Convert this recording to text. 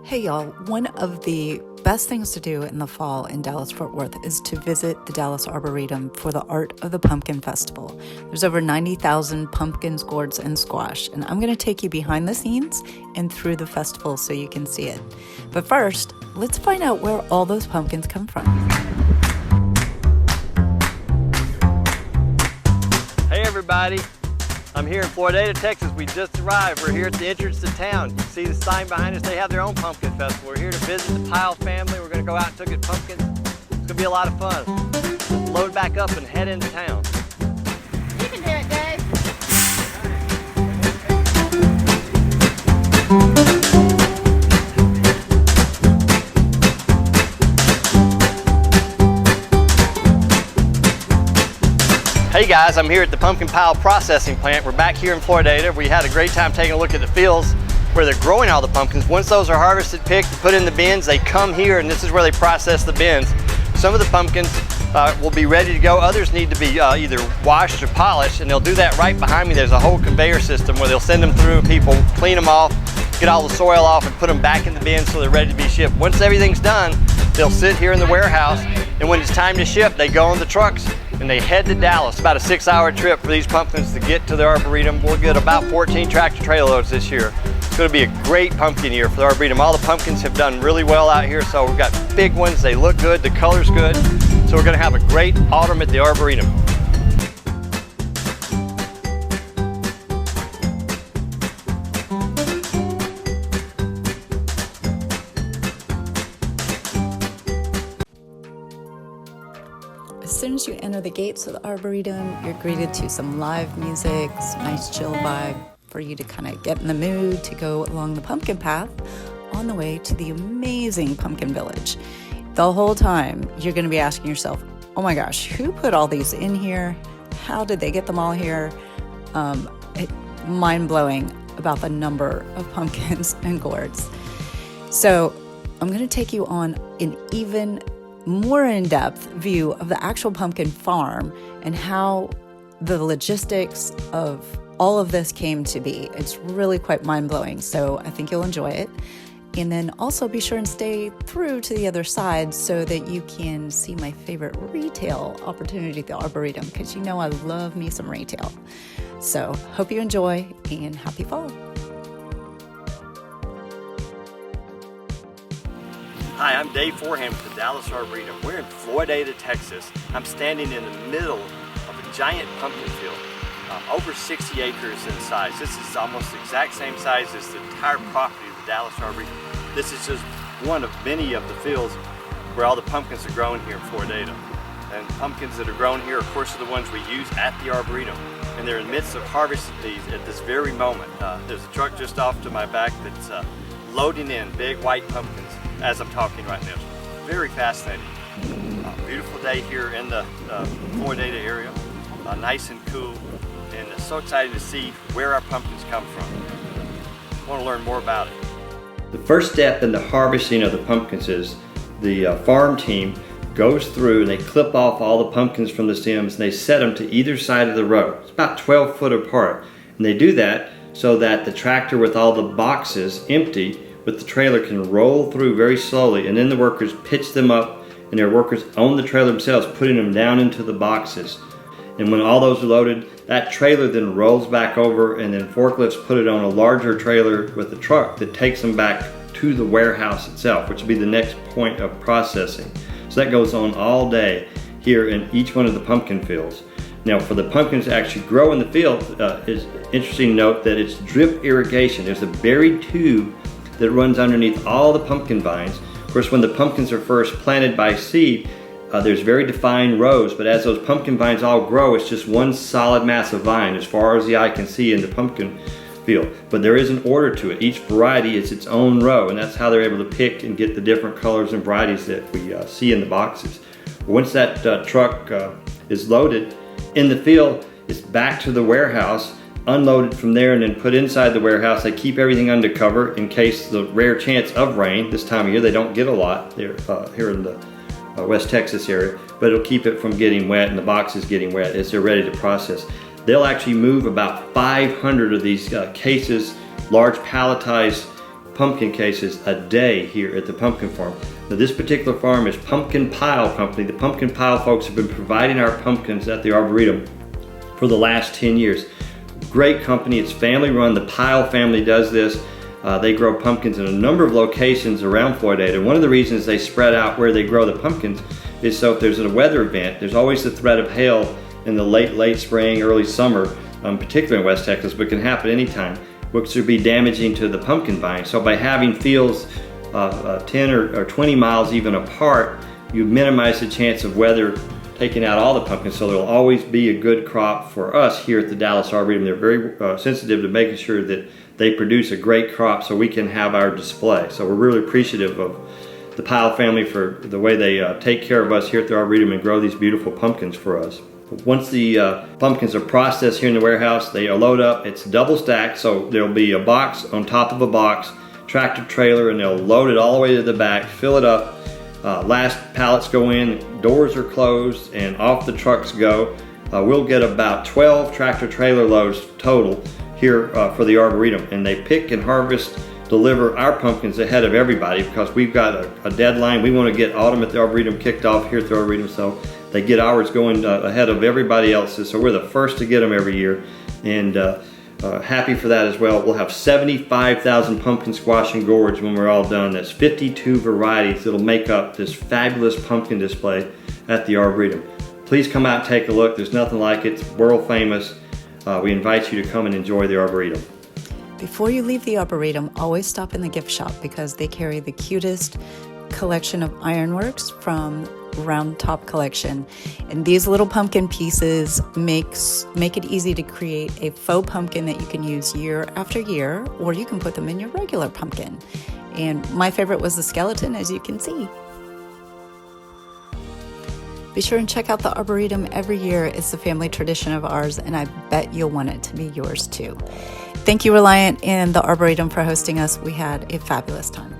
Hey y'all, one of the best things to do in the fall in Dallas-Fort Worth is to visit the Dallas Arboretum for the Art of the Pumpkin Festival. There's over 90,000 pumpkins, gourds, and squash, and I'm going to take you behind the scenes and through the festival so you can see it. But first, let's find out where all those pumpkins come from. Hey everybody! I'm here in Arboretum, Texas. We just arrived. We're here at the entrance to town. You see the sign behind us? They have their own pumpkin festival. We're here to visit the Pyle family. We're going to go out and look at pumpkins. It's going to be a lot of fun. Let's load back up and head into town. You can do it, Dave. Hey guys, I'm here at the pumpkin pile processing plant. We're back here in Arboretum. We had a great time taking a look at the fields where they're growing all the pumpkins. Once those are harvested, picked, put in the bins, they come here and this is where they process the bins. Some of the pumpkins will be ready to go. Others need to be either washed or polished, and they'll do that right behind me. There's a whole conveyor system where they'll send them through, people clean them off, get all the soil off and put them back in the bins so they're ready to be shipped. Once everything's done, they'll sit here in the warehouse, and when it's time to ship, they go on the trucks and they head to Dallas. About a 6-hour trip for these pumpkins to get to the Arboretum. We'll get about 14 tractor trailer loads this year. It's going to be a great pumpkin year for the Arboretum. All the pumpkins have done really well out here, so we've got big ones, they look good, the color's good. So we're going to have a great autumn at the Arboretum. As soon as you enter the gates of the Arboretum, you're greeted to some live music, some nice chill vibe for you to kind of get in the mood to go along the pumpkin path on the way to the amazing pumpkin village. The whole time, you're going to be asking yourself, oh my gosh, who put all these in here? How did they get them all here? Mind-blowing about the number of pumpkins and gourds. So I'm going to take you on an even more in-depth view of the actual pumpkin farm and how the logistics of all of this came to be. It's really quite mind-blowing, so I think you'll enjoy it. And then also be sure and stay through to the other side so that you can see my favorite retail opportunity at the Arboretum, because you know I love me some retail. So hope you enjoy and happy fall. Hi, I'm Dave Foreham with the Dallas Arboretum. We're in Arboretum, Texas. I'm standing in the middle of a giant pumpkin field, over 60 acres in size. This is almost the exact same size as the entire property of the Dallas Arboretum. This is just one of many of the fields where all the pumpkins are grown here in Arboretum. And the pumpkins that are grown here, of course, are the ones we use at the Arboretum. And they're in the midst of harvesting these at this very moment. There's a truck just off to my back that's loading in big white pumpkins as I'm talking right now. It's very fascinating. Beautiful day here in the Arboretum area, nice and cool, and so excited to see where our pumpkins come from. I want to learn more about it. The first step in the harvesting of the pumpkins is the farm team goes through and they clip off all the pumpkins from the stems and they set them to either side of the row. It's about 12 foot apart, and they do that so that the tractor with all the boxes empty with the trailer can roll through very slowly, and then the workers pitch them up and their workers own the trailer themselves, putting them down into the boxes. And when all those are loaded, that trailer then rolls back over, and then forklifts put it on a larger trailer with the truck that takes them back to the warehouse itself, which will be the next point of processing. So that goes on all day here in each one of the pumpkin fields. Now, for the pumpkins to actually grow in the field, it's interesting to note that it's drip irrigation. There's a buried tube that runs underneath all the pumpkin vines. Of course, when the pumpkins are first planted by seed, there's very defined rows, but as those pumpkin vines all grow, it's just one solid mass of vine as far as the eye can see in the pumpkin field. But there is an order to it. Each variety is its own row, and that's how they're able to pick and get the different colors and varieties that we see in the boxes. Once that truck is loaded in the field, it's back to the warehouse, unloaded from there, and then put inside the warehouse. They keep everything under cover in case the rare chance of rain. This time of year they don't get a lot here in the West Texas area, but it'll keep it from getting wet and the boxes getting wet as they're ready to process. They'll actually move about 500 of these cases, large palletized pumpkin cases a day here at the pumpkin farm. Now this particular farm is Pumpkin Pile Company. The Pumpkin Pile folks have been providing our pumpkins at the Arboretum for the last 10 years. Great company, it's family run. The Pile family does this. They grow pumpkins in a number of locations around Florida. And one of the reasons they spread out where they grow the pumpkins is so if there's a weather event, there's always the threat of hail in the late spring, early summer, particularly in West Texas, but can happen anytime, which would be damaging to the pumpkin vine. So by having fields 10 or 20 miles even apart, you minimize the chance of weather taking out all the pumpkins, so there'll always be a good crop for us here at the Dallas Arboretum. They're very sensitive to making sure that they produce a great crop so we can have our display. So we're really appreciative of the Pyle family for the way they take care of us here at the Arboretum and grow these beautiful pumpkins for us. Once the pumpkins are processed here in the warehouse, they are loaded up. It's double stacked, so there'll be a box on top of a box, tractor trailer, and they'll load it all the way to the back, fill it up. Last pallets go in, doors are closed, and off the trucks go. We'll get about 12 tractor trailer loads total here for the Arboretum, and they pick and harvest, deliver our pumpkins ahead of everybody because we've got a deadline. We want to get autumn at the Arboretum kicked off here at the Arboretum, so they get ours going ahead of everybody else's. So we're the first to get them every year, and happy for that as well. We'll have 75,000 pumpkin squash and gourds when we're all done. That's 52 varieties that'll make up this fabulous pumpkin display at the Arboretum. Please come out and take a look. There's nothing like it. It's world famous. We invite you to come and enjoy the Arboretum. Before you leave the Arboretum, always stop in the gift shop because they carry the cutest collection of ironworks from Round Top Collection. And these little pumpkin pieces make it easy to create a faux pumpkin that you can use year after year, or you can put them in your regular pumpkin. And my favorite was the skeleton, as you can see. Be sure and check out the Arboretum every year. It's a family tradition of ours, and I bet you'll want it to be yours too. Thank you, Reliant and the Arboretum, for hosting us. We had a fabulous time.